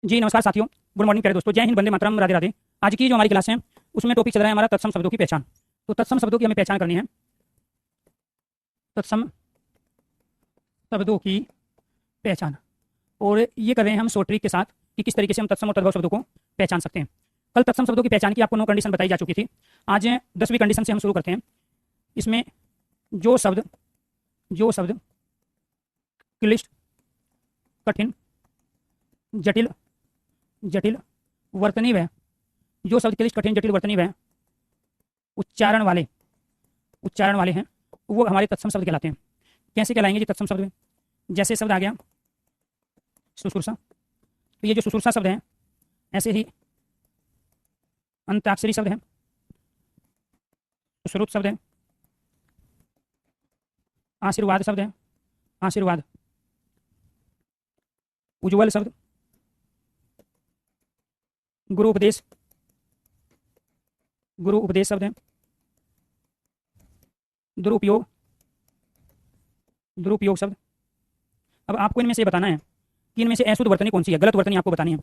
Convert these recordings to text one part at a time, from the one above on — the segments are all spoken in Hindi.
जी नमस्कार साथियों, गुड मॉर्निंग प्यारे दोस्तों, जय हिंद, वंदे मातरम, राधे राधे। आज की जो हमारी क्लास है उसमें टॉपिक चल रहा है हमारा तत्सम शब्दों की पहचान। तो तत्सम शब्दों की हमें पहचान करनी है। तत्सम शब्दों की पहचान, और ये कर रहे हैं हम शॉर्ट ट्रिक के साथ कि किस तरीके से हम तत्सम और तद्भव शब्दों को पहचान सकते हैं। कल तत्सम शब्दों की पहचान की आपको 9 कंडीशन बताई जा चुकी थी। आज 10वीं कंडीशन से हम शुरू करते हैं। इसमें जो शब्द क्लिष्ट, कठिन, जटिल, वर्तनीय है, जो शब्द क्लिष्ट, कठिन, जटिल, वर्तनीय है, उच्चारण वाले हैं, वो हमारे तत्सम शब्द कहलाते हैं। कैसे कहलाएंगे जी तत्सम शब्द में? जैसे शब्द आ गया सुसुरसा, तो ये जो सुसुरसा शब्द है, ऐसे ही अंताक्षरी शब्द है, सुश्रुत शब्द है, आशीर्वाद शब्द है, आशीर्वाद, उज्ज्वल शब्द, गुरु उपदेश शब्द है, दुरुपयोग शब्द। अब आपको इनमें से बताना है कि इनमें से अशुद्ध वर्तनी कौन सी है, गलत वर्तनी आपको बतानी है।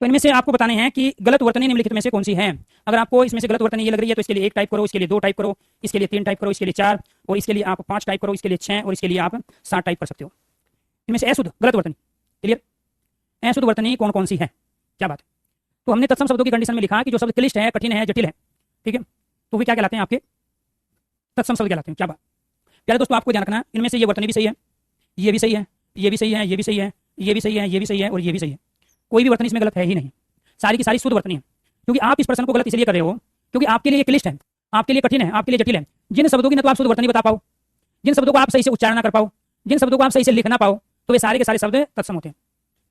तो इनमें से आपको बताने हैं कि गलत वर्तनी निम्नलिखित में से कौन सी है। अगर आपको इसमें से गलत वर्तनी ये लग रही है तो इसके लिए 1 टाइप करो, इसके लिए 2 टाइप करो, इसके लिए 3 टाइप करो, इसके लिए 4, और इसके लिए आप 5 टाइप करो, इसके लिए 6, और इसके लिए आप 7 टाइप कर सकते हो। इनमें से अशुद्ध, गलत वर्तनी, क्लियर? अशुद्ध वर्तनी कौन कौन सी है, क्या बात है? तो हमने तत्सम शब्दों की कंडीशन में लिखा कि जो शब्द क्लिष्ट है, कठिन है, जटिल है, ठीक है, तो वे क्या कहलाते हैं? आपके तत्सम शब्द कहलाते हैं। क्या बात? प्यारे दोस्तों, आपको ध्यान रखना, इनमें से ये वर्तनी भी सही है, ये भी सही है, ये भी सही है, ये भी सही है, ये भी सही है, ये भी सही है, और ये भी सही है। कोई भी वर्तनी इसमें गलत है ही नहीं, सारी की सारी शुद्ध वर्तनी है। क्योंकि आप इस प्रश्न को गलत इसलिए कर रहे हो क्योंकि आपके लिए ये क्लिष्ट है, आपके लिए कठिन है, आपके लिए जटिल है। जिन शब्दों की न तो आप शुद्ध वर्तनी बता पाओ, जिन शब्दों को आप सही से उच्चारण ना कर पाओ, जिन शब्दों को आप सही से लिख ना पाओ, तो वे सारे के सारे शब्द तत्सम होते हैं।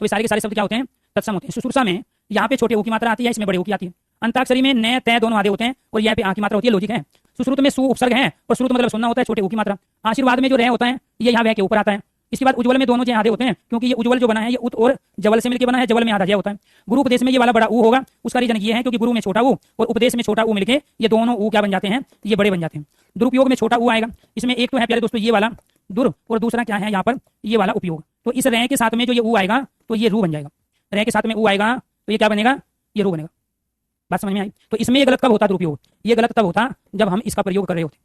तो वे सारे के सारे शब्द क्या होते हैं? तत्सम होते हैं। सुसुरसा में यहाँ पे छोटे ऊ की मात्रा आती है, इसमें बड़े ऊ की आती है। अंताक्षरी में न तय दोनों आधे होते हैं और यहाँ पे आ की मात्रा होती है, लॉजिक है। सुश्रुत में सु उपसर्ग है और श्रुत मतलब सुनना होता है, छोटे ऊ की मात्रा। आशीर्वाद में जो रह होता है ये यहाँ वह के ऊपर आता है। इसके बाद उज्ज्वल में दोनों जो आधे होते हैं, क्योंकि ये उज्ज्वल जो बना है ये उत और जवल से मिलकर बना है, जवल में आधा जय होता है। गुरु उपदेश में ये वाला बड़ा ऊ होगा, उसका रीजन ये है क्योंकि गुरु में छोटा ऊ और उपदेश में छोटा ऊ मिलके ये दोनों ऊ क्या बन जाते हैं? ये बड़े बन जाते हैं। दुरुपयोग में छोटा ऊ आएगा। इसमें एक तो है प्यारे दोस्तों ये वाला दुर, और दूसरा क्या है यहाँ पर? ये वाला उपयोग। तो इस रह के साथ में जो ये ऊ आएगा तो ये रू बन जाएगा। रह के साथ में ऊ आएगा तो ये क्या बनेगा? ये रू बनेगा। बात समझ में आई? तो इसमें ये गलत कब होता दुरुपयोग? ये गलत तब होता जब हम इसका प्रयोग कर रहे होते,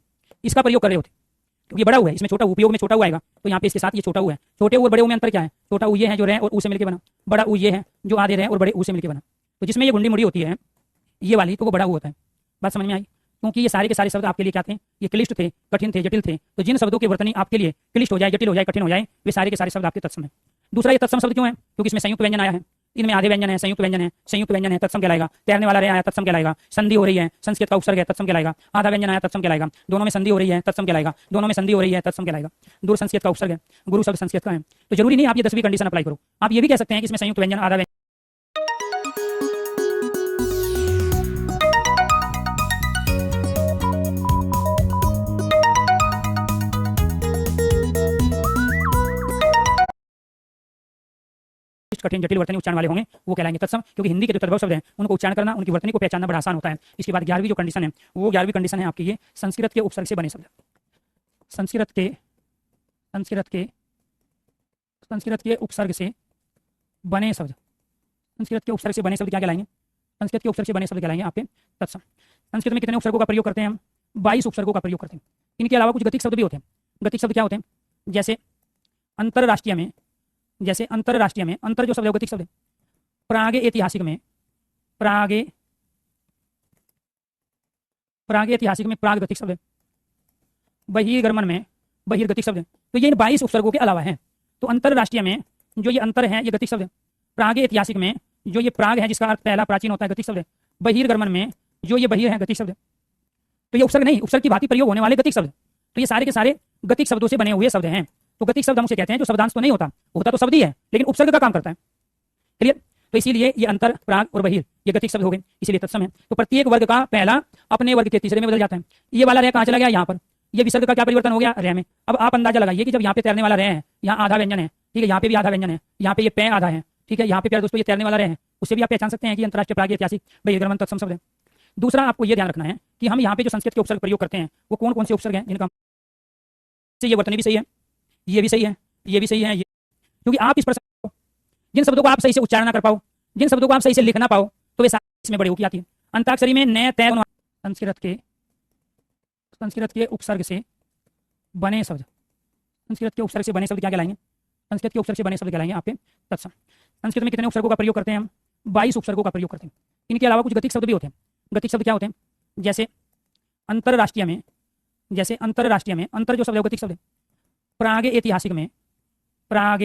इसका प्रयोग कर रहे होते। क्योंकि ये बड़ा हुआ है, इसमें छोटा उपयोग में छोटा हुआ आएगा, तो यहाँ पे इसके साथ ये छोटा हुआ है। छोटे और बड़े ऊ में अंतर क्या है? छोटा ऊ ये है जो रह और ऊ से मिलकर बना, बड़ा ऊ ये है जो आधे रह और बड़े ऊ से मिलकर बना। तो जिसमें ये गुंडी मुड़ी होती है ये वाली, तो वो बड़ा ऊ होता है। बात समझ में आई? क्योंकि ये सारे के सारे शब्द आपके लिए क्या थे? ये क्लिष्ट थे, कठिन थे, जटिल थे। तो जिन शब्दों की वर्तनी आपके लिए क्लिष्ट हो जाए, जटिल हो जाए, कठिन हो जाए, वे सारे के सारे शब्द आपके तत्सम है। दूसरा ये तत्सम शब्द क्यों है? क्योंकि इसमें संयुक्त व्यंजन आया है। इनमें आधे व्यंजन है, संयुक्त व्यंजन है, संयुक्त व्यंजन है, तत्सम कहलाएगा। तैरने वाला रे आया, तत्सम कहलाएगा। संधि हो रही है, संस्कृत का उपसर्ग है, तत्सम कहलाएगा। आधा व्यंजन आया, तत्सम कहलाएगा। दोनों में संधि हो रही है, तत्सम कहलाएगा। दोनों में संधि हो रही है, तत्सम कहलाएगा। दूर संस्कृत का उपसर्ग है, गुरु शब्द संस्कृत का है। तो जरूरी नहीं आप ये 10वीं कंडीशन अप्लाई करो, आप ये भी कह सकते हैं कि इसमें संयुक्त व्यंजन, आधा व्यंजन। कठिन, जटिल, वर्तनी उच्चारण वाले होंगे वो कहलाएंगे तत्सम। क्योंकि हिंदी के जो तद्भव शब्द हैं उनको उच्चारण करना, उनकी वर्तनी को पहचानना बड़ा आसान होता है। इसके बाद 11वीं जो कंडीशन है वो 11वीं कंडीशन है आपकी ये संस्कृत के उपसर्ग से बने शब्द। संस्कृत के उपसर्ग से बने शब्द, संस्कृत के उपसर्ग से बने शब्द क्या कहलाएंगे? संस्कृत के उपसर्ग से बने शब्द कहलाएंगे आपके तत्सम। संस्कृत में कितने उपसर्गों का प्रयोग करते हैं हम? 22 उपसर्गों का प्रयोग करते हैं। इनके अलावा कुछ गतिक शब्द भी होते हैं। गतिक शब्द क्या होते हैं? जैसे अंतरराष्ट्रीय में, अंतर जो शब्द है गतिक शब्द है। प्राग ऐतिहासिक में प्राग ऐतिहासिक में प्राग गतिक शब्द है। बहिर्गमन में बहिर्गतिक शब्द है। तो ये इन 22 उपसर्गों के अलावा है। तो अंतरराष्ट्रीय में जो ये अंतर है ये गतिक शब्द है। प्राग ऐतिहासिक में जो ये प्राग है जिसका अर्थ पहला प्राचीन होता है, गतिक शब्द है। बहिर्गमन में जो ये बहिर है, गतिक शब्द है। तो ये उपसर्ग नहीं, उपसर्ग की भांति प्रयोग होने वाले गतिक शब्द। तो ये सारे के सारे गतिक शब्दों से बने हुए शब्द हैं। तो गतिक शब्द हम उसे कहते हैं जो शब्दांश तो नहीं होता, होता तो शब्द ही है लेकिन उपसर्ग का काम करता है। क्लियर? तो इसीलिए ये अंतर, प्राग और बहिर ये गतिक शब्द हो गए, इसीलिए तत्सम है। तो प्रत्येक वर्ग का पहला अपने वर्ग के तीसरे में बदल जाता है। ये वाला रह कहाँ चला गया? यहाँ पर। ये विसर्ग का क्या परिवर्तन हो गया, रे में। अब आप अंदाजा लगाइए कि जब यहाँ पे तैरने वाला रे है, यहाँ आधा व्यंजन है, ठीक है, यहाँ पे भी आधा व्यंजन है, यहाँ पे ये पे आधा है, ठीक है, यहाँ पे प्यारे दोस्तों ये तैरने वाला रे है, उससे भी आप पहचान सकते हैं कि अंतरराष्ट्रीय प्राग ऐतिहासिक बहिर्गमन तत्सम शब्द है। दूसरा आपको ये ध्यान रखना है कि हम यहाँ पे जो संस्कृत के उपसर्ग प्रयोग करते हैं वो कौन कौन से उपसर्ग हैं जिनका ये वर्तनी भी सही है, ये भी सही है, ये भी सही है, ये, क्योंकि आप इस प्रश्न जिन शब्दों को आप सही से उच्चारण ना कर पाओ, जिन शब्दों को आप सही से लिख ना पाओ, तो वे सारे इसमें बड़े होकर आती है। अंताक्षरी में नए तय संस्कृत के उपसर्ग से बने शब्द, संस्कृत के उपसर्ग से बने शब्द क्या कहलाएंगे, संस्कृत के उपसर्ग से बने शब्द कहलाएंगे आपके तत्सम। संस्कृत में कितने उपसर्गों का प्रयोग करते हैं हम, 22 उपसर्गों का प्रयोग करते हैं। इनके अलावा कुछ गतिक शब्द भी होते हैं। गतिक शब्द क्या होते हैं, जैसे अंतरराष्ट्रीय में, अंतर जो शब्द है गतिक शब्द है। प्राग ऐतिहासिक में प्राग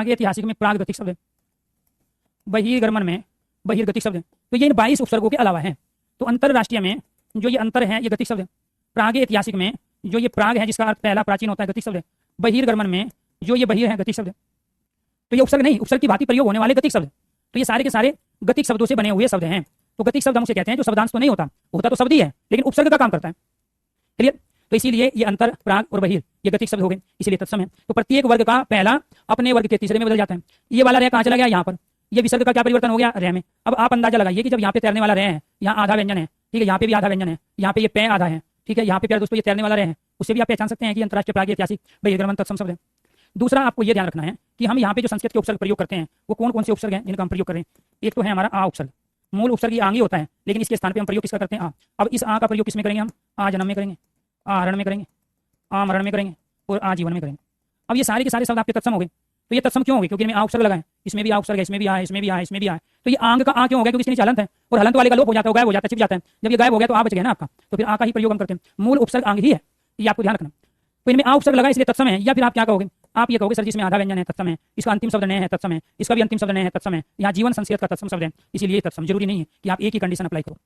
ऐतिहासिक में प्राग गतिक शब्द है। बहिर्गमन में बहिर्गतिक शब्द है। तो ये इन 22 उपसर्गों के अलावा है। तो अंतरराष्ट्रीय में जो ये अंतर है ये गतिक शब्द है। प्राग ऐतिहासिक में जो ये प्राग है जिसका अर्थ पहला प्राचीन होता है गतिक शब्द है। बहिर्गमन में जो ये बहिर है गतिक शब्द है। तो ये उपसर्ग नहीं, उपसर्ग की भांति प्रयोग होने वाले गतिक शब्द। तो ये सारे के सारे गतिक शब्दों से बने हुए शब्द हैं। तो गतिक शब्द हम उसे कहते हैं जो शब्दांश तो नहीं होता, होता तो शब्द ही है लेकिन उपसर्ग का काम करता है। क्लियर। तो इसीलिए ये अंतर, प्राग और बहिर ये गतिक शब्द हो गए, इसीलिए तत्सम है। तो प्रत्येक वर्ग का पहला अपने वर्ग के तीसरे में बदल जाता है। ये वाला रे कहाँ चला गया, यहाँ पर। ये विसर्ग का क्या परिवर्तन हो गया, रे में। अब आप अंदाजा लगाइए कि जब यहाँ पे तैरने वाला रे है, यहाँ आधा व्यंजन है, ठीक है, यहाँ पे भी आधा व्यंजन है, यहाँ पे ये पे आधा है, ठीक है, यहाँ पे प्यारे दोस्तों ये तैरने वाला रे है, उससे भी आप पहचान सकते हैं कि अंतरराष्ट्रीय प्राग ऐतिहासिक बहिर्गमन तत्सम शब्द है। दूसरा आपको ये ध्यान रखना है कि हम यहाँ पे जो संस्कृत के उपसर्ग प्रयोग करते हैं वो कौन कौन से उपसर्ग हैं जिनका हम प्रयोग करें। एक तो है हमारा आ उपसर्ग। मूल उपसर्ग आंग ही होता है लेकिन इसके स्थान पे हम प्रयोग किसका करते हैं, आ। अब इस आ का प्रयोग किसमें करेंगे हम, आ जन्म में करेंगे, आ हरण में करेंगे, आ मरण में करेंगे और आ जीवन में करेंगे। अब ये सारे के सारे शब्द आपके तत्सम हो गए। तो ये तत्सम क्यों हो गए, क्योंकि इनमें आ उपसर्ग लगा है, इसमें भी आ उपसर्ग है, इसमें भी आ है, इसमें भी आ है, इसमें भी आ है। तो ये आंग का आ क्यों हो गया, क्योंकि इसके नीचे हलंत है और हलंत वाले का लोप हो जाता है, गायब हो जाता है, छिप जाता है। जब ये गायब हो गया तो आ बच गया ना आपका, तो फिर आ का ही प्रयोग हम करते हैं। मूल उपसर्ग आंग ही है, ये आपको ध्यान रखना। तो इनमें आ उपसर्ग लगा इसलिए तत्सम है। या फिर आप क्या कहोगे, आप ये कहोगे सर जिसमें आधा व्यंजन है तत्सम है, इसका अंतिम शब्द नए है तत्सम है, इसका भी अंतिम शब्द नए है तत्सम है। यहाँ जीवन संस्कृत का तत्सम शब्द है इसीलिए तत्सम। जरूरी नहीं है कि आप एक ही कंडीशन अप्लाई करो।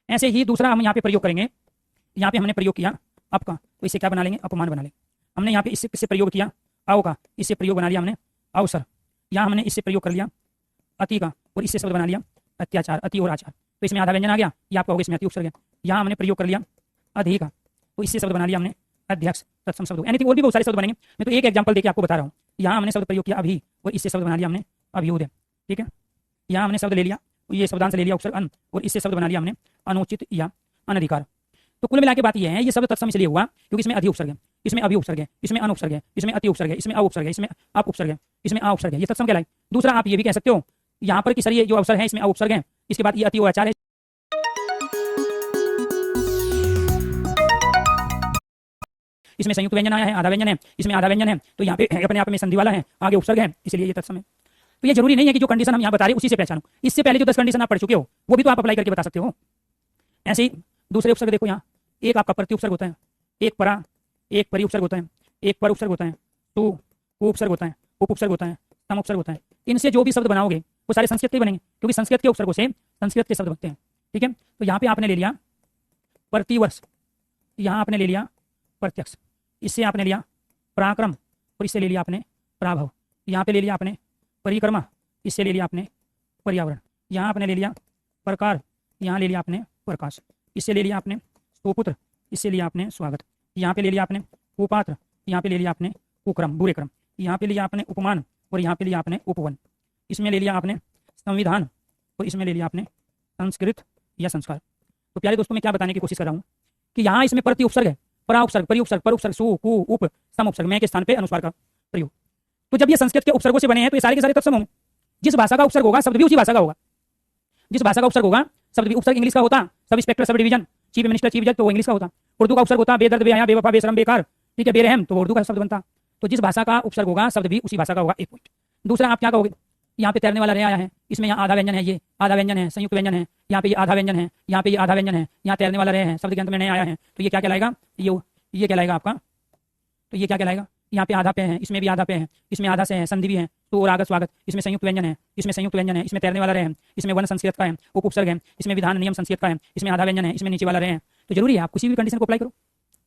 ऐसे ही दूसरा हम यहाँ पे प्रयोग करेंगे। यहाँ पे हमने प्रयोग किया अप का, तो इसे क्या बना लेंगे, अपमान बना लेंगे। हमने यहाँ पे इससे प्रयोग किया आओ का, इससे प्रयोग बना लिया हमने अवसर। यहाँ हमने इससे प्रयोग कर लिया अति का और इससे शब्द बना लिया अत्याचार, अति और आचार। तो इसमें आधा व्यंजन आ गया, या आप कहोगे इसमें अति उपसर्ग है। यहाँ हमने प्रयोग कर लिया अधि का, तो इससे शब्द बना लिया हमने अध्यक्ष तत्सम शब्द। एनीथिंग और भी बहुत सारे शब्द बनेंगे, मैं तो एक एग्जांपल देके आपको बता रहा हूँ। यहाँ हमने शब्द प्रयोग किया अभी और इससे शब्द बना लिया हमने अभ्युदय, ठीक है। यहाँ हमने शब्द ले लिया, ये शब्दांश ले लिया उपसर्ग अन और इससे शब्द बना लिया हमने अनुचित या अनधिकार। तो कुल मिला के बात यह है, ये शब्द तत्सम इसलिए हुआ क्योंकि इसमें अधि उपसर्ग है, इसमें अभि उपसर्ग है, इसमें अन उपसर्ग है, इसमें अति उपसर्ग है, इसमें अ उपसर्ग है, इसमें अप उपसर्ग है, इसमें आ उपसर्ग है, ये तत्सम कहलाए। दूसरा आप ये भी कह सकते हो यहाँ पर कि सर ये जो अवसर है इसमें अ उपसर्ग है, इसके बाद ये अति और आचार है, इसमें संयुक्त व्यंजन आया है, आधा व्यंजन है, इसमें आधा व्यंजन है, तो यहाँ पे अपने आप में संधि वाला है, आगे उपसर्ग है, इसलिए ये तत्सम है। तो ये जरूरी नहीं है कि जो कंडीशन हम यहाँ बता रहे हैं उसी से पहचानो। इससे पहले जो 10 कंडीशन आप पढ़ चुके हो वो भी तो आप अप्लाई करके बता सकते हो। ऐसे ही दूसरे उपसर्ग देखो, यहाँ एक आपका प्रति उपसर्ग होता है, एक परा, एक परि उपसर्ग होता है, एक पर उपसर्ग होता है, टू उपसर्ग होता है, उप उपसर्ग होता है, सम उपसर्ग होता है। इनसे जो भी शब्द बनाओगे वो सारे संस्कृत के बनेंगे क्योंकि संस्कृत के उपसर्गों से संस्कृत के शब्द बनते हैं, ठीक है। तो यहाँ पे आपने ले लिया प्रतिवर्ष, यहाँ आपने ले लिया प्रत्यक्ष, इससे आपने लिया पराक्रम और इससे ले लिया आपने पराभव। यहाँ पे ले लिया आपने परिक्रमा, इससे ले लिया आपने पर्यावरण। यहाँ आपने ले लिया प्रकार, यहाँ ले लिया आपने प्रकाश, इससे ले लिया आपने सुपुत्र, इससे लिया आपने स्वागत। यहाँ पे ले लिया आपने कुपात्र, यहाँ पे ले लिया आपने कुक्रम बुरे क्रम। यहाँ पे लिया आपने उपमान और यहाँ पे लिया आपने उपवन। इसमें ले लिया आपने संविधान और इसमें ले लिया आपने संस्कृत या संस्कार। तो प्यारे दोस्तों मैं क्या बताने की कोशिश कर रहा हूँ कि यहाँ इसमें प्रति उपसर्ग है, परा उपसर्ग, परि उपसर्ग, पर उपसर्ग, सु कु उप सम उपसर्ग, मैं के स्थान पे अनुस्वार का प्रयोग। तो जब ये संस्कृत के उपसर्गों से बने हैं तो ये सारे के सारे तत्सम होंगे। जिस भाषा का उपसर्ग होगा शब्द भी उसी भाषा का होगा, जिस भाषा का उपसर्ग होगा शब्द भी। उपसर्ग इंग्लिश का होता, sub inspector, sub division, chief minister, chief जज, तो वो इंग्लिश का होता। उर्दू का उपसर्ग होता बेदर्द, बेहया, बेवफा, बेशरम, बेकार, ठीक है, बेरहम, तो वो उर्दू का शब्द बनता। तो जिस भाषा का उपसर्ग होगा शब्द भी उसी भाषा का होगा। एक पॉइंट। दूसरा आप क्या कहोगे, यहाँ पे तैरने वाला रे आया है, इसमें यहाँ आधा व्यंजन है, ये आधा व्यंजन है, संयुक्त व्यंजन है, यहाँ पे ये आधा व्यंजन है, यहाँ पे ये आधा व्यंजन है, यहाँ तैरने वाला रे है, शब्द के अंत में नहीं आया है, तो ये क्या कहलाएगा, ये कहलाएगा आपका, तो ये क्या कहलाएगा, यहाँ पे आधा पे है, इसमें भी आधा पे है, इसमें आधा से है, संधि भी है, तो और आगत स्वागत, इसमें संयुक्त व्यंजन है, इसमें संयुक्त व्यंजन है, इसमें तैरने वाला रे है, इसमें वन संस्कृत का है, उप उपसर्ग है, इसमें विधान नियम संस्कृत का है, इसमें आधा व्यंजन है, इसमें नीचे वाला रे है। तो जरूरी है आप किसी भी कंडीशन को अप्लाई करो।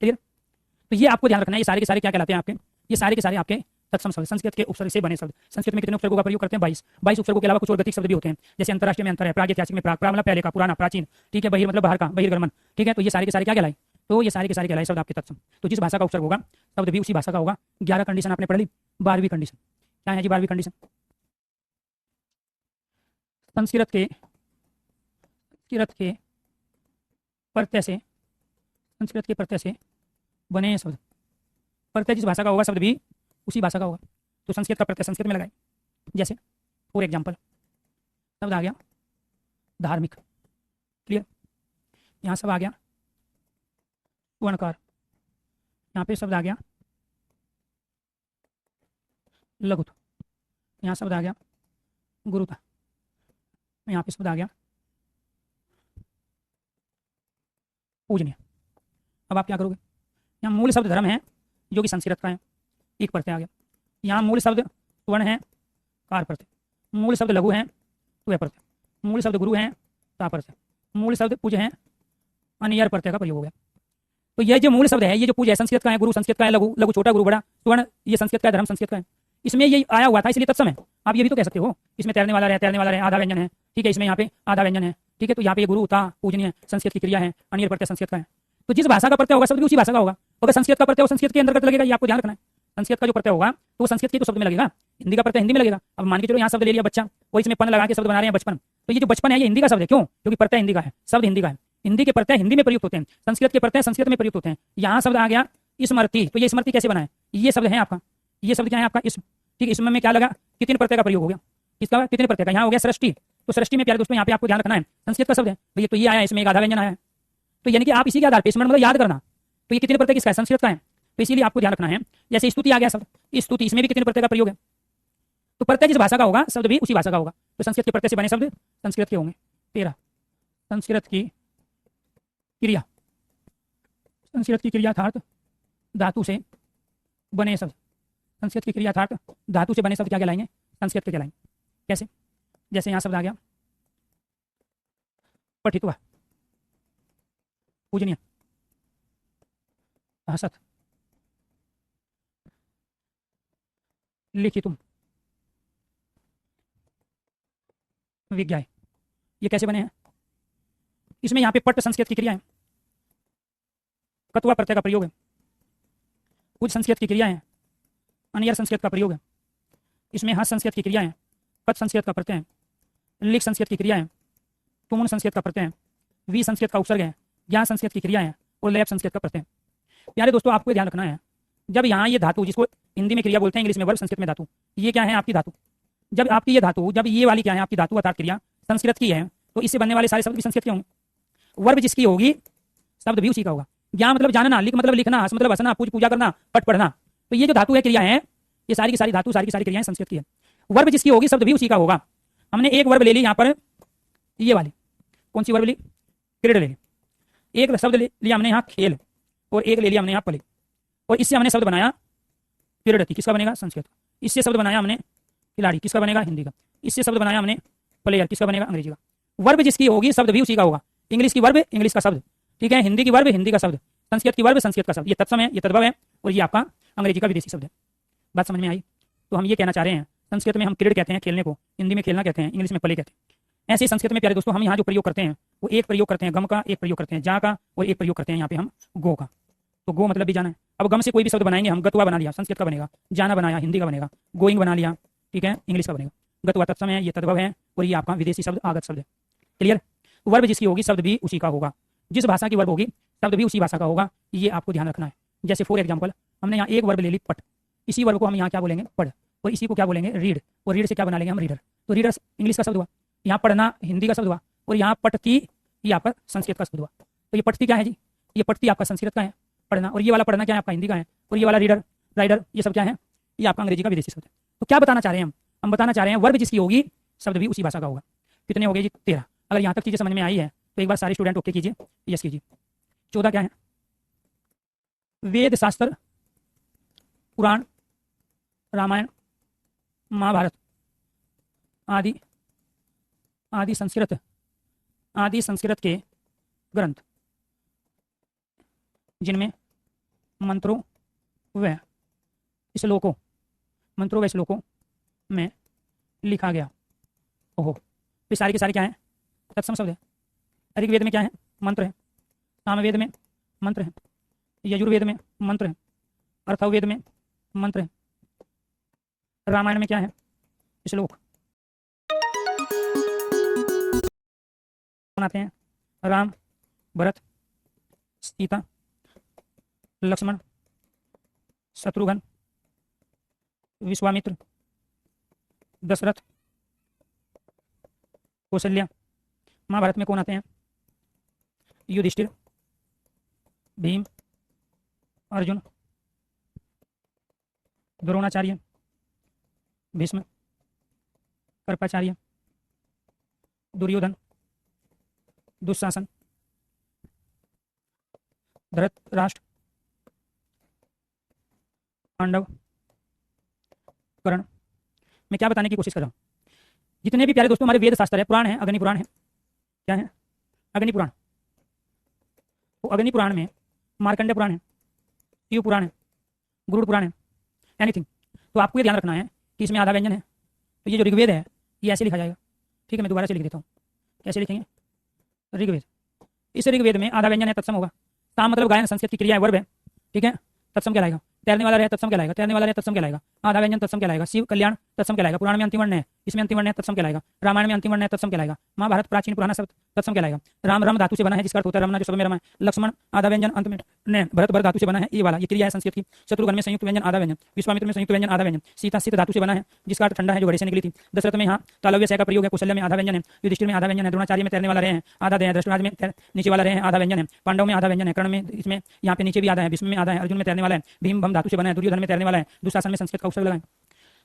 क्लियर। तो ये आपको ध्यान रखना है, ये सारे के सारे क्या कहलाते हैं आपके, ये सारे के सारे आपके तत्सम शब्द संस्कृत के उपसर्ग से बने शब्द। संस्कृत में कितने उपसर्गों का प्रयोग करते हैं? 22। 22 उपसर्गों के अलावा कुछ और गतिक शब्द भी होते हैं, जैसे अंतरराष्ट्रीय में अंतर है, प्रागैतिहासिक में प्राग, प्राग मतलब पहले का, पुराना, प्राचीन, ठीक है, बहिर मतलब बाहर का, बहिर्गमन, ठीक है। तो ये सारे के सारे क्या कहलाए? तो ये सारे के सारे कहलाए शब्द आपके तत्सम। तो जिस भाषा का उपसर्ग होगा शब्द भी उसी भाषा का होगा। 11 कंडीशन आपने पढ़ ली। 12वीं कंडीशन क्या है जी? 12वीं कंडीशन संस्कृत के प्रत्यय से बने शब्द। प्रत्यय जिस भाषा का होगा शब्द भी उसी भाषा का होगा। तो संस्कृत का प्रत्यय संस्कृत में लगाए। जैसे फॉर एग्जाम्पल शब्द आ गया धार्मिक, क्लियर। यहाँ सब आ गया वर्णकार, यहाँ पे शब्द आ गया लघुता, यहाँ शब्द आ गया गुरुता, यहाँ पे शब्द आ गया पूजनीय। अब आप क्या करोगे? यहाँ मूल शब्द धर्म है जो कि संस्कृत का है, एक प्रत्यय आ गया। यहाँ मूल शब्द वर्ण है, कार प्रत्यय। मूल शब्द लघु है, त्व प्रत्यय। मूल शब्द गुरु है, ता प्रत्यय। मूल शब्द पूज है, अन्यर प्रत्यय का प्रयोग हो गया। तो ये जो मूल शब्द है, ये जो पूज है संस्कृत का है, गुरु संस्कृत का है, लघु लघु छोटा, गुरु बड़ा, स्वर्ण ये संस्कृत का है, धर्म संस्कृत का है। इसमें ये आया हुआ था इसलिए तत्सम है। आप ये भी तो कह सकते हो इसमें तैरने वाला है, आधा व्यंजन है, ठीक है, इसमें यहाँ पे आधा व्यंजन है, ठीक है। तो यहाँ पे ये गुरु था पूजनीय संस्कृत की क्रिया है, अन्य प्रत्यय संस्कृत का है। तो जिस भाषा का प्रत्यय होगा शब्द भी उसी भाषा का होगा। अगर संस्कृत का प्रत्यय संस्कृत के अंतर्गत लगेगा, ये आपको ध्यान रखना है। संस्कृत का जो प्रत्यय होगा तो संस्कृत के तो शब्द में लगेगा, हिंदी का प्रत्यय हिंदी में लगेगा। अब मान के चलो यहाँ शब्द ले लिया बच्चा, और इसमें पन लगा के शब्द बना रहे हैं बचपन, तो ये जो बचपन है ये हिंदी का शब्द है। क्यों? क्योंकि प्रत्यय हिंदी का है, शब्द हिंदी का है। हिंदी के प्रत्यय हिंदी में प्रयुक्त होते हैं, संस्कृत के प्रत्यय संस्कृत में प्रयुक्त होते हैं। यहाँ शब्द आ गया स्मृति, तो ये स्मृति कैसे बना है? ये शब्द है आपका, ये शब्द क्या है आपका? इसम, ठीक है। इसमें में क्या लगा? कितने प्रत्यय का प्रयोग हो गया? किसका? कितने प्रत्यय का? यहाँ हो गया सृष्टि, तो सृष्टि में प्यारे दोस्तों यहाँ पे आपको ध्यान रखना है संस्कृत का शब्द है भैया, तो ये आया इसमें एक आधा व्यंजन आया है। तो यानी कि आप इसी के आधार पर स्मरण मतलब याद करना, तो ये कितने प्रत्यय किसका है? संस्कृत का है। तो इसीलिए आपको ध्यान रखना है। जैसे स्तुति आ गया शब्द, स्तुति, इसमें भी कितने प्रत्यय का प्रयोग है? तो प्रत्यय जिस भाषा का होगा शब्द भी उसी भाषा का होगा। तो संस्कृत के प्रत्यय से बने शब्द संस्कृत के होंगे। 13 संस्कृत की क्रिया, संस्कृत की क्रिया अर्थात धातु से बने शब्द। संस्कृत की क्रिया अर्थात धातु से बने शब्द क्या कहलाएंगे? संस्कृत के कहलाएंगे। कैसे? जैसे यहाँ शब्द आ गया पठित्वा, पूजनीय, हसत, लिखितुम, विज्ञाय। ये कैसे बने हैं? इसमें यहाँ पे पट संस्कृत की क्रिया है, कत्वा प्रत्यय का प्रयोग है, कुछ संस्कृत की क्रिया है, अन्यर संस्कृत का प्रयोग है। इसमें हस संस्कृत की क्रिया है, पट संस्कृत का प्रत्यय है, लिख संस्कृत की क्रिया है, तुमुन संस्कृत का प्रत्यय है, वी संस्कृत का उपसर्ग है, ज्ञा संस्कृत की क्रिया है, और लैप संस्कृत का प्रत्यय है। प्यारे दोस्तों आपको ध्यान रखना है, जब यहाँ ये धातु जिसको हिंदी में क्रिया बोलते हैं, इंग्लिश में वर्ब, संस्कृत में धातु, ये क्या है? आपकी धातु। जब आपकी ये धातु, जब ये वाली क्या है? आपकी धातु अर्थात क्रिया संस्कृत की है, तो इससे बनने वाले सारे शब्द भी संस्कृत के होंगे। वर्ब जिसकी होगी शब्द भी उसी का होगा। ज्ञान मतलब जानना, लिख मतलब लिखना, हस मतलब हंसना, पूजा करना, पट पढ़ना। तो ये जो धातु है, क्रिया है, ये सारी की सारी धातु, सारी की सारी क्रियाएं संस्कृत की है। वर्ब जिसकी होगी शब्द भी उसी का होगा। हमने एक वर्ब ले ली यहाँ पर, ये वाली कौन सी वर्ब ली? क्रीड ले ली। एक शब्द ले लिया हमने यहाँ खेल, और एक ले लिया हमने यहाँ प्ले, और इससे हमने शब्द बनाया क्रीडति, किसका बनेगा? संस्कृत। इससे शब्द बनाया हमने खिलाड़ी, किसका बनेगा? हिंदी का। इससे शब्द बनाया हमने प्लेयर, किसका बनेगा? अंग्रेजी का। वर्ब जिसकी होगी शब्द भी उसी का होगा। इंग्लिश की वर्ब इंग्लिश का शब्द, ठीक है, हिंदी की वर्ब हिंदी का शब्द, संस्कृत की वर्ब संस्कृत का शब्द। ये तत्सम है, ये तद्भव है, और ये आपका अंग्रेजी का विदेशी शब्द है। बात समझ में आई? तो हम ये कहना चाह रहे हैं, संस्कृत में हम क्रीड कहते हैं खेलने को, हिंदी में खेलना कहते हैं, इंग्लिश में प्ले कहते हैं। ऐसे संस्कृत में प्यारे दोस्तों हम यहाँ जो प्रयोग करते हैं वो एक प्रयोग करते हैं गम का, एक प्रयोग करते हैं जा का, और एक प्रयोग करते हैं यहाँ पे हम गो का। तो गो मतलब भी जाना है। अब गम से कोई भी शब्द बनाएंगे हम, गतवा बना लिया, संस्कृत का बनेगा। जाना बनाया, हिंदी का बनेगा। गोइंग बना लिया, ठीक है, इंग्लिश का बनेगा। गतवा तत्सम है, ये तद्भव है, और ये आपका विदेशी शब्द आगत शब्द है। क्लियर? वर्ब जिसकी होगी शब्द भी उसी का होगा। जिस भाषा की वर्ब होगी शब्द भी उसी भाषा का होगा, ये आपको ध्यान रखना है। जैसे फॉर एग्जाम्पल हमने यहाँ एक वर्ब ले ली पट, इसी वर्ब को हम यहाँ क्या बोलेंगे? पढ़, और इसी को क्या बोलेंगे? रीड, और रीड से क्या बना लेंगे हम? रीडर। तो रीडर इंग्लिश का शब्द हुआ, यहाँ पढ़ना हिंदी का शब्द हुआ, और यहाँ पठती ये आपका संस्कृत का शब्द हुआ। तो ये पठती क्या है जी? ये पठती आपका संस्कृत का है, पढ़ना, और ये वाला पढ़ना क्या है? आपका हिंदी का है, और ये वाला रीडर राइडर ये सब क्या है? ये आपका अंग्रेजी का विदेशी शब्द है। तो क्या बताना चाह रहे हैं हम बताना चाह रहे हैं वर्ब जिसकी होगी शब्द भी उसी भाषा का होगा। कितने हो गए जी? 13। अगर यहाँ तक चीजें समझ में आई है तो एक बार सारे स्टूडेंट ओके कीजिए, यस कीजिए। 14 क्या है? वेद शास्त्र, पुराण, रामायण, महाभारत आदि आदि संस्कृत के ग्रंथ, जिनमें मंत्रों व श्लोकों मंत्रों व श्लोकों में लिखा गया। ओहो, ये सारे के सारे क्या है? तत्सम शब्द है। ऋग्वेद में क्या है? मंत्र है। सामवेद में मंत्र है। यजुर्वेद में मंत्र है। अथर्ववेद में मंत्र है। रामायण में क्या है? श्लोक। आते हैं राम, भरत, सीता, लक्ष्मण, शत्रुघ्न, विश्वामित्र, दशरथ, कौशल्या। महाभारत में कौन आते हैं? युधिष्ठिर, भीम, अर्जुन, द्रोणाचार्य, भीष्म, कृपाचार्य, दुर्योधन, दुशासन, धृतराष्ट्र, पांडव, कर्ण। मैं क्या बताने की कोशिश कर रहा हूं, जितने भी प्यारे दोस्तों हमारे वेद शास्त्र है, पुराण है, अग्नि पुराण है। क्या है? अग्नि पुराण। तो अग्नि पुराण में मार्कंडेय पुराण है, शिव पुराण है, गरुड़ पुराण है, एनीथिंग। तो आपको ये ध्यान रखना है कि इसमें आधा व्यंजन है। तो ये जो ऋग्वेद है ये ऐसे लिखा जाएगा। ठीक है, मैं दोबारा से लिख देता हूँ। कैसे लिखेंगे? ऋग्वेद। इस ऋग्वेद में आधा व्यंजन है, तत्सम होगा। साम मतलब गायन, संस्कृत की क्रिया है, वर्ब है। ठीक है, तत्सम कहलाएगा। तैरने वाला रहे, तत्सम कहलाएगा। तैरने वाला रहे, तत्सम कहलाएगा। आधा व्यंजन तत्सम कहलाएगा। शिव कल्याण तत्सम कहलाएगा। पुराण में अंतिम वर्ण है, इसमें अंतिम वर्ण है, तत्सम कहलाएगा। रामायण में अंतिम वर्ण है, तत्सम कहलाएगा। महाभारत प्राचीन पुराना शब्द तत्सम कहलाएगा। राम रम धातु से बना है, जिसका अर्थ होता है रमना, जो सब में रमा है। लक्ष्मण आधा व्यंजन अंत में ने। भरत भर धातु से बना है, ये वाला, ये क्रिया है संस्कृत की। शत्रुघ्न में संयुक्त व्यंजन आधा व्यंजन। विश्वामित्र में संयुक्त व्यंजन आधा व्यंजन। सीता सित धातु से बना है, जिसका अर्थ ठंडा है, जो घड़े से निकली थी। दशरथ में यहाँ तालव्य से का प्रयोग है। कौशल्या में आधा व्यंजन है। युधिष्ठिर में आधा व्यंजन है। द्रोणाचार्य में तैरने वाला रहे हैं, आधा दे है। धृतराष्ट्र में नीचे वाला रहे हैं, आधा व्यंजन है। पांडव में आधा व्यंजन है। कर्ण में इसमें यहाँ पे नीचे भी आधा है। भीष्म में आधा है। अर्जुन में तैरने वाला है। भीम भम धातु से बना है। दुर्योधन में तैरने वाला है। दुशासन में संस्कृत का उपसर्ग लगा है।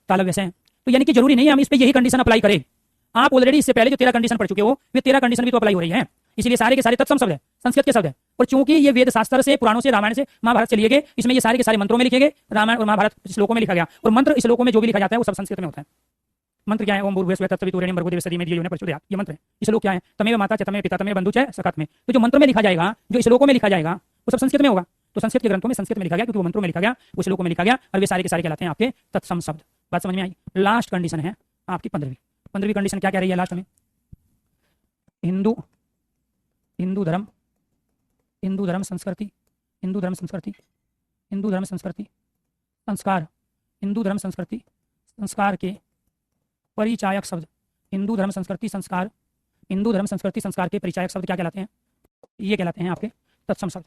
तालव्य से है। तो यानी कि जरूरी नहीं है हम इस पे यही कंडीशन अप्लाई करें। आप ऑलरेडी इससे पहले जो 13 कंडीशन पढ़ चुके हो, वे 13 कंडीशन भी तो अप्लाई हो रही है। इसलिए सारे के सारे तत्सम शब्द है, संस्कृत के शब्द है। और चूंकि ये वेद शास्त्र से, पुराणों से, रामायण से, महाभारत से लिए गए, इसमें ये सारे के सारे मंत्रों में लिखे गए। रामायण और महाभारत श्लोकों में लिखा गया, और मंत्र श्लोकों में जो भी लिखा जाता है वो सब संस्कृत में होता है। मंत्र क्या है? ओम भूर्भुवस्सुः तत्सवितुर्वरेण्यं भर्गो देवस्य धीमहि धियो यो न प्रचोदयात्। ये मंत्र है। श्लोक क्या है? तमेव माता च तमेव पिता तमेव बंधु च सखा में। तो जो मंत्र में लिखा जाएगा, जो श्लोकों में लिखा जाएगा, वो सब संस्कृत में होगा। तो संस्कृत के ग्रंथों में संस्कृत में लिखा गया, क्योंकि वो मंत्रों में लिखा गया, वो श्लोकों में लिखा गया, और वे सारे के सारे कहलाते हैं आपके तत्सम शब्द। बात समझ में आई? लास्ट कंडीशन है आपकी 15वीं कंडीशन। क्या कह रही है लास्ट में? हिंदू धर्म संस्कृति, हिंदू धर्म संस्कृति, हिंदू धर्म संस्कृति संस्कार, हिंदू धर्म संस्कृति संस्कार के परिचायक शब्द। हिंदू धर्म संस्कृति संस्कार, हिंदू धर्म संस्कृति संस्कार के परिचायक शब्द क्या कहलाते हैं? ये कहलाते हैं आपके तत्सम शब्द।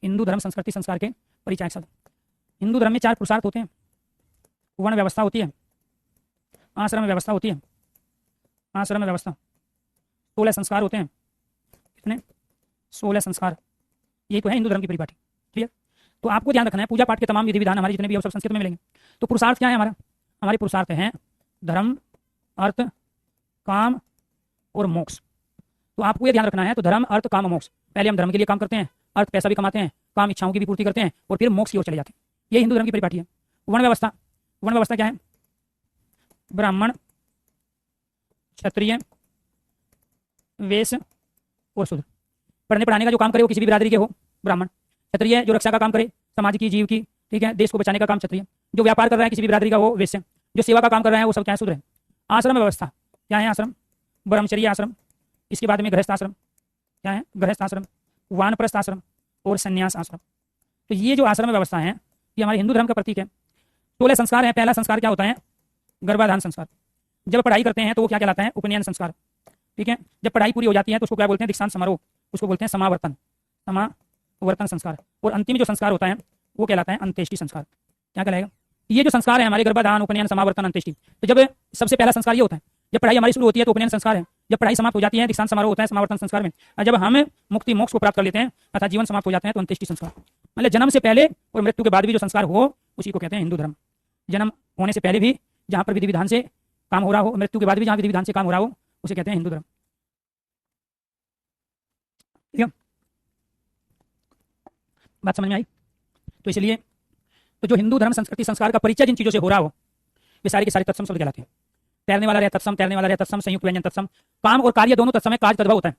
हिंदू धर्म संस्कृति संस्कार के परिचायक शब्द। हिंदू धर्म में 4 पुरुषार्थ होते हैं। वर्ण व्यवस्था होती है, आश्रम व्यवस्था होती है, आश्रम व्यवस्था। 16 संस्कार होते हैं। कितने? 16 संस्कार। यही तो है हिंदू धर्म की परिपाटी। क्लियर? तो आपको ध्यान रखना है, पूजा पाठ के तमाम विधि विधान हमारे जितने भी सब संस्कृत में मिलेंगे। तो पुरुषार्थ क्या है हमारा? हमारे पुरुषार्थ हैं धर्म, अर्थ, काम और मोक्ष। तो आपको ये ध्यान रखना है, तो धर्म, अर्थ, काम, मोक्ष। पहले हम धर्म के लिए काम करते हैं, अर्थ पैसा भी कमाते हैं, काम इच्छाओं की भी पूर्ति करते हैं, और फिर मोक्ष की ओर चले जाते हैं। ये हिंदू धर्म की परिपाटी है। वर्ण व्यवस्था। वर्ण व्यवस्था क्या है? ब्राह्मण, क्षत्रिय, वैश्य और शूद्र। पढ़ने पढ़ाने का जो काम करे वो किसी भी बिरादरी के हो, ब्राह्मण। क्षत्रिय जो रक्षा का काम करे, समाज की, जीव की, ठीक है, देश को बचाने का काम क्षत्रिय। जो व्यापार कर रहा है किसी भी बिरादरी का वो वैश्य। जो सेवा का काम कर रहा है वो सब क्या है? शूद्र है। आश्रम व्यवस्था क्या है? आश्रम, ब्रह्मचर्य आश्रम, इसके बाद में गृहस्थ आश्रम। क्या है? गृहस्थ आश्रम, वानप्रस्थ आश्रम और संन्यास आश्रम। तो ये जो आश्रम व्यवस्था है ये हमारे हिंदू धर्म का प्रतीक है। 16 संस्कार है। पहला संस्कार क्या होता है? गर्भाधान संस्कार। जब पढ़ाई करते हैं तो वो क्या कहलाता है? उपनयन संस्कार। ठीक है, जब पढ़ाई पूरी हो जाती है तो उसको क्या बोलते हैं? दीक्षांत समारोह। उसको बोलते हैं समावर्तन, समावर्तन संस्कार। और अंतिम जो संस्कार होता है वो कहलाता है अंत्येष्टि संस्कार। क्या कहलाएगा? ये जो संस्कार है हमारे गर्भाधान, उपनयन, समावर्तन, अंत्येष्टि। तो जब सबसे पहला संस्कार ये होता है, जब पढ़ाई हमारी शुरू होती है तो उपनयन संस्कार है। जब पढ़ाई समाप्त हो जाती है दीक्षांत समारोह होता है समावर्तन संस्कार में। और जब हम मुक्ति मोक्ष को प्राप्त कर लेते हैं अर्थात जीवन समाप्त हो जाते हैं तो अंत्येष्टि संस्कार। मतलब जन्म से पहले और मृत्यु के बाद भी जो संस्कार हो उसी को कहते हैं हिंदू धर्म। जन्म होने से पहले भी जहाँ पर विधि विधान से काम हो रहा हो, मृत्यु के बाद भी जहाँ विधि विधान से काम हो रहा हो, उसे कहते हैं हिंदू धर्म। ठीक है, बात समझ में आई? तो इसलिए तो जो हिंदू धर्म संस्कृति संस्कार का परिचय जिन चीजों से हो रहा हो वे सारे के सारे तत्सम शब्द कहलाते हैं। तैरने वाला रहे तत्सम, तैरने वाला रहे तत्सम, संयुक्त व्यंजन तत्सम। काम और कार्य दोनों तत्सम है, कार्य तद्भव होता है।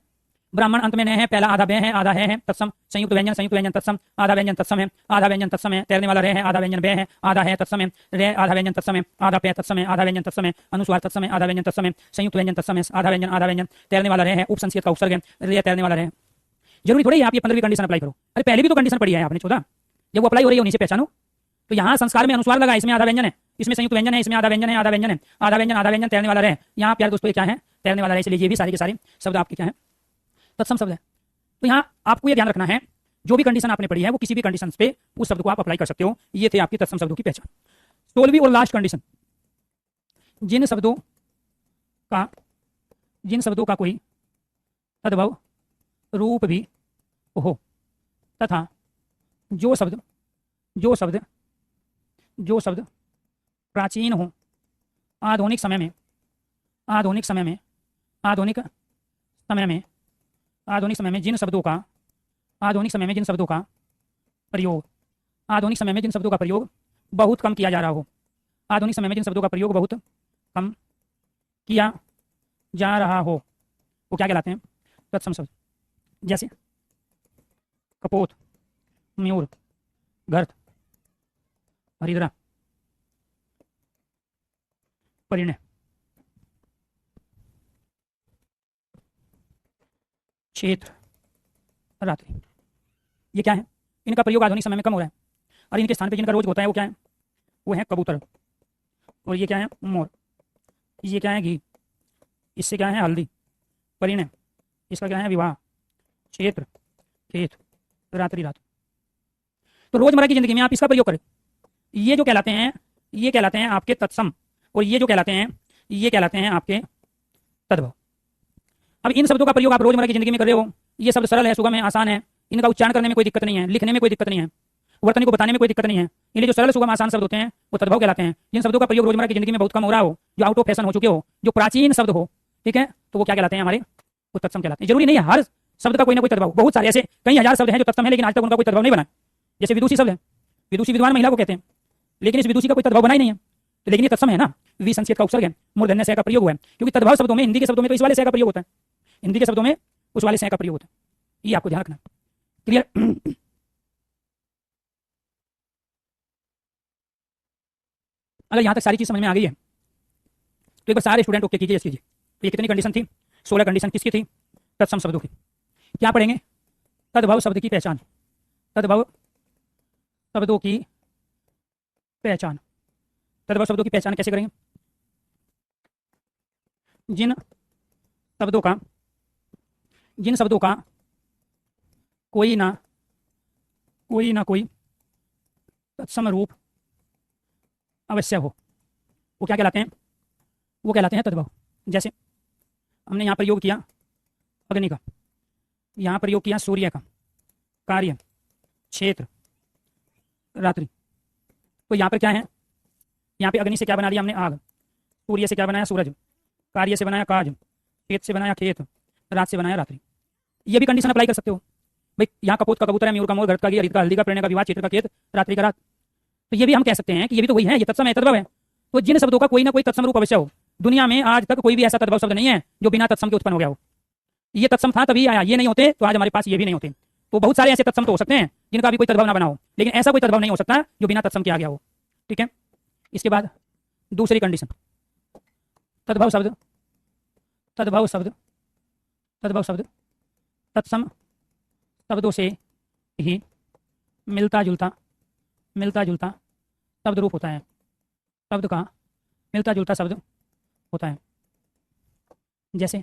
ब्राह्मण अंत में न है, पहला आधा ब है, आधा है तत्सम, संयुक्त व्यंजन तत्सम, आधा व्यंजन तत्सम है, आधा व्यंजन तत्सम है, तैरने वाला रे है, आधा व्यंजन ब है, आधा है तत्सम है, रे आधा व्यंजन तत्सम है, आधा पे तत्सम है, आधा व्यंजन तत्सम है, अनुस्वार तत्सम है, आधा व्यंजन तत्सम है, संयुक्त व्यंजन तत्सम है, आधा व्यंजन, तैरने वाला रे है, उपसंस्कृत का उपसर्ग है, रे तैरने वाला रे है। जरूरी थोड़ी है आप ये 15वीं कंडीशन अप्लाई करो, अरे पहले भी तो कंडीशन पड़ी है आपने 14, जब वो अप्लाई हो रही है उन्हीं से पहचानो। तो यहाँ संस्कार में अनुस्वार लगा, इसमें आधा व्यंजन है, इसमें संयुक्त व्यंजन है, इसमें आधा व्यंजन है, आधा व्यंजन है, आधा व्यंजन तैरने वाला रहे। यहाँ प्यारे दोस्तों ये क्या है, तैरने वाला रहे, इसलिए ये भी सारे के सारे शब्द आपके क्या है, तत्सम शब्द है। तो यहाँ आपको ये ध्यान रखना है, जो भी कंडीशन आपने पढ़ी है वो किसी भी कंडीशन पे उस शब्द को आप अप्लाई कर सकते हो। ये थे आपके तत्सम शब्दों की पहचान। 16वीं और लास्ट कंडीशन, जिन शब्दों का कोई तद्भव रूप भी हो तथा जो शब्द प्राचीन हो, आधुनिक समय में जिन शब्दों का प्रयोग बहुत कम किया जा रहा हो, आधुनिक समय में जिन शब्दों का प्रयोग बहुत कम किया जा रहा हो, वो क्या कहलाते हैं, तत्सम शब्द। जैसे कपोत, मयूर, गर्त, हरिद्रा, परिणय, क्षेत्र, रात्रि। ये क्या है, इनका प्रयोग आधुनिक समय में कम हो रहा है, और इनके स्थान पे जिनका रोज होता है वो क्या है, वो है कबूतर, और ये क्या है, मोर, ये क्या है, घी, इससे क्या है, हल्दी, परिणय, इसका क्या है, विवाह, क्षेत्र, खेत, रात्रि, रात। तो रोजमर्रा की जिंदगी में आप इसका प्रयोग करें। ये जो कहलाते हैं आपके तत्सम, और ये जो कहलाते हैं आपके तद्भव। अब इन शब्दों का प्रयोग आप रोजमर्रा की जिंदगी में कर रहे हो, ये शब्द सरल है, सुगम है, आसान है, इनका उच्चारण करने में कोई दिक्कत नहीं है, लिखने में कोई दिक्कत नहीं है, वर्तनी को बताने में कोई दिक्कत नहीं है। इन्हें जो सरल सुगम आसान शब्द होते हैं वो तद्भव कहलाते हैं। जिन शब्दों का प्रयोग रोजमर्रा की जिंदगी में बहुत कम हो रहा हो, जो आउट ऑफ फैशन हो चुके हो, जो प्राचीन शब्द हो, ठीक है, तो वो क्या कहलाते हैं, हमारे वो तत्सम कहलाते हैं। जरूरी नहीं है हर शब्द का कोई ना कोई तद्भव, बहुत सारे ऐसे कई हजार शब्द हैं जो तत्सम है लेकिन आज तक उनका कोई तद्भव नहीं बना। जैसे विदुषी शब्द है, विदुषी विद्वान महिला को कहते हैं, लेकिन इस विदुषी का कोई तद्भव बना ही नहीं है, तो लेकिन ये तत्सम है ना, वि संस्कृत का उपसर्ग है, मूर्धन्य से का प्रयोग हुआ है, क्योंकि तद्भव शब्दों में, हिंदी के शब्दों में तो इस वाले से का प्रयोग होता है, हिंदी के शब्दों में उस वाले से का प्रयोग होता है। ये आपको ध्यान रखना। क्लियर? अगर यहां तक सारी चीज समझ में आ गई है तो एक बार सारे स्टूडेंट ओके कीजिए, यस कीजिए। तो ये कितनी कंडीशन थी, 16 कंडीशन किसकी थी, तत्सम शब्दों की। क्या पढ़ेंगे, तद्भव शब्द की पहचान, तद्भव शब्दों की पहचान। तद्भव शब्दों की पहचान कैसे करेंगे, जिन शब्दों का कोई ना कोई तत्सम रूप अवश्य हो, वो क्या कहलाते हैं, वो कहलाते हैं तद्भव। जैसे हमने यहाँ प्रयोग किया अग्नि का, यहाँ प्रयोग किया सूर्य का, कार्य, क्षेत्र, रात्रि। तो यहाँ पर क्या है, यहाँ पे अग्नि से क्या बना दिया हमने, आग, सूर्य से क्या बनाया, सूरज, कार्य से बनाया काज, खेत से बनाया खेत, रात से बनाया रात्रि। ये भी कंडीशन अप्लाई कर सकते हो भाई। यहाँ कपोत का कबूतर है, मयूर का मोर, घृत का घी, हरित का हल्दी का, प्रणय का विवाह, क्षेत्र का खेत, रात्रि का रात। तो ये भी हम कह सकते हैं कि ये भी तो वही है, ये तत्सम है, तद्भव है। तो जिन शब्दों का कोई ना कोई तत्सम रूप अवश्य हो, दुनिया में आज तक कोई भी ऐसा तद्भव शब्द नहीं है जो बिना तत्सम के उत्पन्न हो गया हो। ये तत्सम था तभी आया, ये नहीं होते तो आज हमारे पास ये भी नहीं होते। तो बहुत सारे ऐसे तत्सम तो हो सकते हैं जिनका भी कोई तद्भव ना बना हो, लेकिन ऐसा कोई तद्भव नहीं हो सकता जो बिना तत्सम के आ गया हो। ठीक है, इसके बाद दूसरी कंडीशन, तद्भव शब्द तत्सम शब्दों से ही मिलता जुलता शब्द रूप होता है, शब्द का मिलता जुलता शब्द होता है। जैसे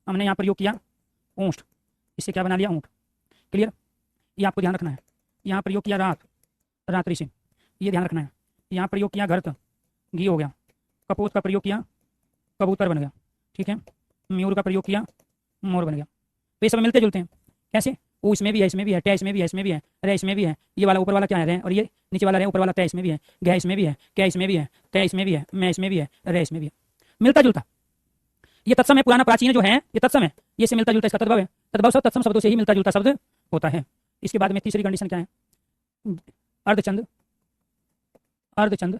हमने यहाँ प्रयोग किया ऊँट, इससे क्या बना लिया, ऊँट। क्लियर? ये आपको ध्यान रखना है। यहाँ प्रयोग किया रात, रात्रि से, ये ध्यान रखना है। यहाँ प्रयोग किया घृत, घी हो गया। कपोत का प्रयोग किया, कबूतर बन गया। ठीक है, मयूर का प्रयोग किया, मोर बन गया। तो ये सब मिलते जुलते हैं। कैसे? वो इसमें भी है, इसमें भी है, टे इसमें भी है, इसमें भी है, रे इसमें भी है, ये वाला ऊपर वाला क्या है, रे, और ये नीचे वाला रे, ऊपर वाला टे इसमें भी है, गह इसमें भी है, क्या इसमें भी है, टे इसमें भी है, मैं इसमें भी है, रे इसमें भी है, मिलता जुलता। ये तत्सम है, पुराना प्राचीन जो है ये तत्सम है, ये से मिलता जुलता इसका तद्भव है। तद्भव शब्द तत्सम शब्दों से ही मिलता जुलता शब्द होता है। इसके बाद में तीसरी कंडीशन क्या है, अर्धचंद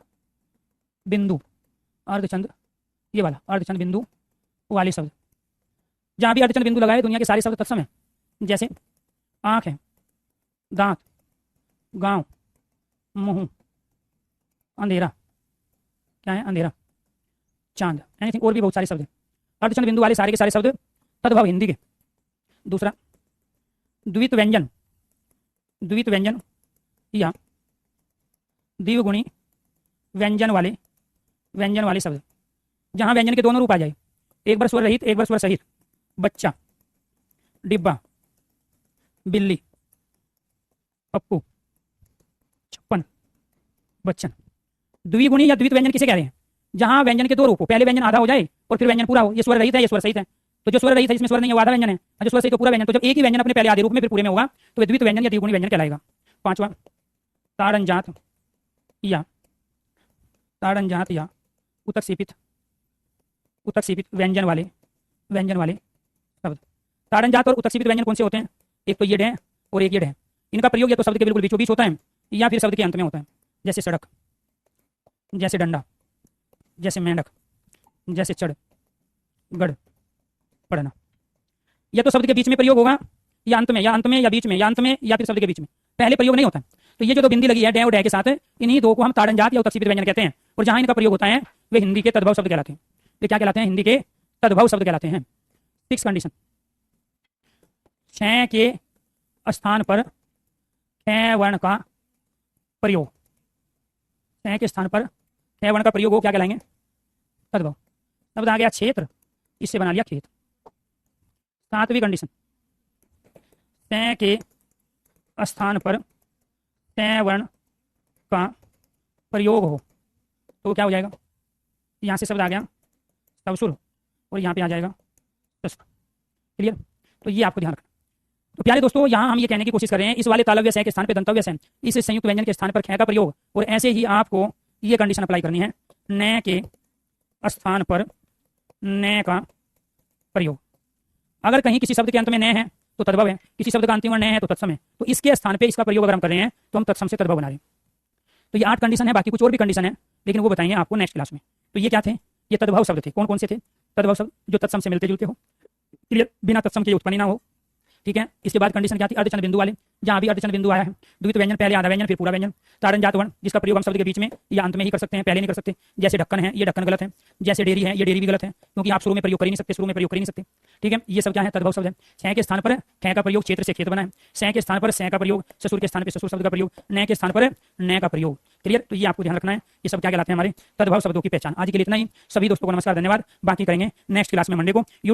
बिंदु, अर्धचंद, ये वाला अर्धचंद बिंदु वाले शब्द। जहां भी अर्धचंद्र बिंदु लगाए दुनिया के सारे शब्द तत्सम है। जैसे आंख है, दांत, गांव, मुंह, अंधेरा, क्या है अंधेरा, चांद, एनीथिंग, और भी बहुत सारे शब्द हैं। अर्धचंद्र बिंदु वाले सारे के सारे शब्द तद्भव हिंदी के। दूसरा द्वित व्यंजन, द्वित व्यंजन या द्विगुणी व्यंजन वाले शब्द, जहां व्यंजन के दोनों रूप आ जाए, एक बार स्वर रहित एक बार स्वर सहित। बच्चा, डिब्बा, बिल्ली, पप्पू, छप्पन, बच्चन। द्विगुणी या द्वित व्यंजन किसे कह रहे हैं? जहां व्यंजन के दो रूप हो, पहले व्यंजन आधा हो जाए और फिर व्यंजन पूरा हो। ये स्वर रहित है, ये स्वर सहित है। तो जो स्वर रहित है इसमें स्वर नहीं है, वो आधा व्यंजन है, और जो स्वर सहित है पूरा व्यंजन। तो जब एक ही व्यंजन अपने पहले आधे रूप में फिर पूरे में होगा तो वह द्वित व्यंजन या द्विगुणी व्यंजन कहलाएगा। पांचवा ताड़नजात या उतक सीपित व्यंजन वाले शब्द। ताड़नजात और उतक सीपित व्यंजन कौन से होते हैं? एक तो ये डे और एक ये डे। इनका प्रयोग या तो शब्द के बिल्कुल बीचों बीच होता है या फिर शब्द के अंत में होता है। जैसे सड़क, जैसे डंडा, जैसे मेंढक, जैसे चढ़, गढ़, पढ़ना। या तो शब्द के बीच में प्रयोग होगा या अंत में, या अंत में या बीच में, या अंत में या फिर शब्द के बीच में, पहले प्रयोग नहीं होता। तो ये जो दो बिंदी लगी है डे और डे के साथ, इन्हीं दो को हम ताड़नजात या उत्तक व्यंजन कहते हैं। और जहां इनका प्रयोग होता है वे हिंदी के तद्भव शब्द कहलाते हैं। वे क्या कहलाते हैं? हिंदी के तद्भव शब्द कहलाते हैं। 6 कंडीशन। छ के स्थान पर ख वर्ण का प्रयोग, छ के स्थान पर ख वर्ण का प्रयोग हो, क्या कहलाएंगे? तद्भव। शब्द आ गया क्षेत्र, इससे बना लिया खेत। 7वीं कंडीशन, छ के स्थान पर ख वर्ण का प्रयोग हो तो क्या हो जाएगा? यहां से शब्द आ गया तवसुर और यहां पे आ जाएगा तस्क। क्लियर? तो ये आपको ध्यान रखना। तो प्यारे दोस्तों, यहां हम ये कहने की कोशिश कर रहे हैं इस वाले तालव्य से के स्थान पे दंतव्य से इस संयुक्त व्यंजन के स्थान पर ख का प्रयोग, और ऐसे ही आपको ये कंडीशन अप्लाई करनी है, न के स्थान पर न का प्रयोग। अगर कहीं किसी शब्द के अंत में न है तो तद्भव है, किसी शब्द का अंतिम न है तो तत्सम है। तो इसके स्थान पे इसका प्रयोग अगर हम कर रहे हैं तो हम तत्सम से तद्भव बना रहे हैं। तो ये 8 कंडीशन है, बाकी कुछ और भी कंडीशन है लेकिन वो बताएंगे आपको नेक्स्ट क्लास में। तो ये क्या थे? ये तद्भव शब्द थे। कौन कौन से थे? तद्भव शब्द जो तत्सम से मिलते जुलते हो, क्लियर, बिना तत्सम के उत्पन्न ना हो। ठीक है। इसके बाद कंडीशन क्या थी? अर्धचंद्र बिंदु वाले, जहां भी अर्धचंद्र बिंदु आया है। द्वित व्यंजन, पहले आधा व्यंजन फिर पूरा व्यंजन। ताड़नजात वर्ण, जिसका प्रयोग हम शब्द के बीच में या अंत में ही कर सकते हैं, पहले नहीं कर सकते। जैसे ढक्कन है, ये ढक्कन गलत है। जैसे डेरी है, ये डेरी भी गलत है, क्योंकि आप शुरू में प्रयोग कर ही नहीं सकते, शुरू में प्रयोग कर ही नहीं सकते। ठीक है। ये सब क्या है? तद्भव शब्द है। छ के स्थान पर ख का प्रयोग, क्षेत्र से खेत बना है। स के स्थान पर स का प्रयोग, ससुर के स्थान पर ससुर शब्द का प्रयोग, न के स्थान पर न का प्रयोग। क्लियर? तो ये आपको ध्यान रखना है। ये सब क्या कहलाते हैं? हमारे तद्भव शब्दों की पहचान। आज के लिए इतना ही। सभी दोस्तों को नमस्कार, धन्यवाद। बाकी करेंगे नेक्स्ट क्लास में मंडे को।